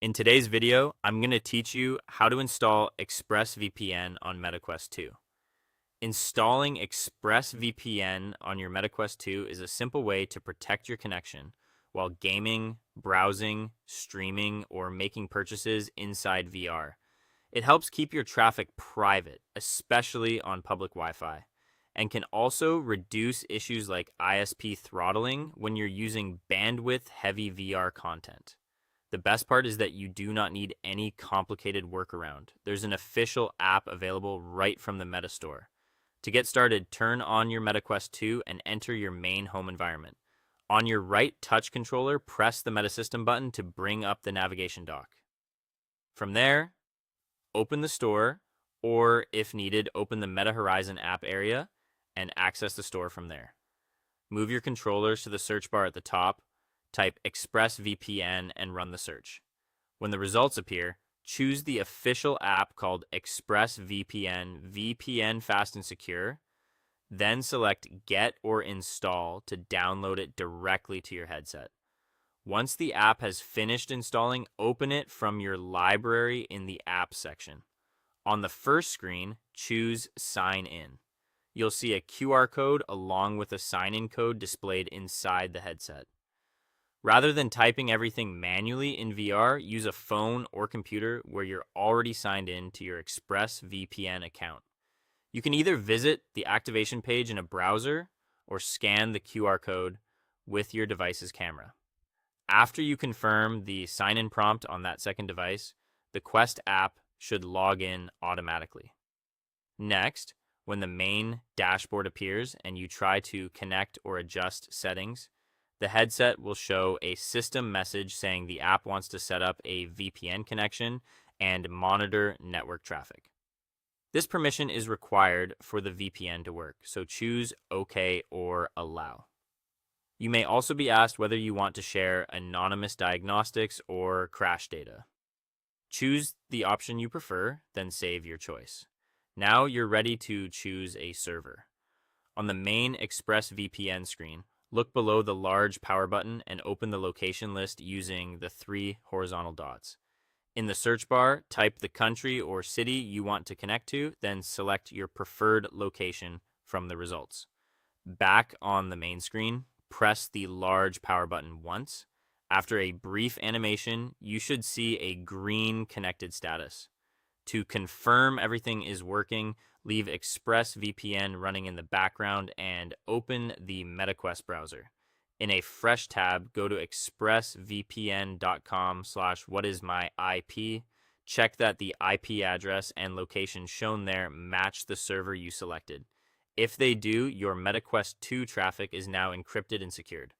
In today's video, I'm going to teach you how to install ExpressVPN on MetaQuest 2. Installing ExpressVPN on your MetaQuest 2 is a simple way to protect your connection while gaming, browsing, streaming, or making purchases inside VR. It helps keep your traffic private, especially on public Wi-Fi, and can also reduce issues like ISP throttling when you're using bandwidth-heavy VR content. The best part is that you do not need any complicated workaround. There's an official app available right from the Meta Store. To get started, turn on your MetaQuest 2 and enter your main home environment. On your right touch controller, press the MetaSystem button to bring up the navigation dock. From there, open the store, or if needed, open the Meta Horizon app area and access the store from there. Move your controllers to the search bar at the top, type ExpressVPN and run the search. When the results appear, choose the official app called ExpressVPN VPN Fast and Secure, then select Get or Install to download it directly to your headset. Once the app has finished installing, open it from your library in the Apps section. On the first screen, choose Sign In. You'll see a QR code along with a sign-in code displayed inside the headset. Rather than typing everything manually in VR, use a phone or computer where you're already signed in to your ExpressVPN account. You can either visit the activation page in a browser or scan the QR code with your device's camera. After you confirm the sign-in prompt on that second device, the Quest app should log in automatically. Next, when the main dashboard appears and you try to connect or adjust settings, the headset will show a system message saying the app wants to set up a VPN connection and monitor network traffic. This permission is required for the VPN to work, so choose OK or Allow. You may also be asked whether you want to share anonymous diagnostics or crash data. Choose the option you prefer, then save your choice. Now you're ready to choose a server. On the main ExpressVPN screen, look below the large power button and open the location list using the 3 horizontal dots. In the search bar, type the country or city you want to connect to, then select your preferred location from the results. Back on the main screen, press the large power button once. After a brief animation, you should see a green connected status. To confirm everything is working, leave ExpressVPN running in the background and open the MetaQuest browser. In a fresh tab, go to expressvpn.com/whatismyip. Check that the IP address and location shown there match the server you selected. If they do, your MetaQuest 2 traffic is now encrypted and secured.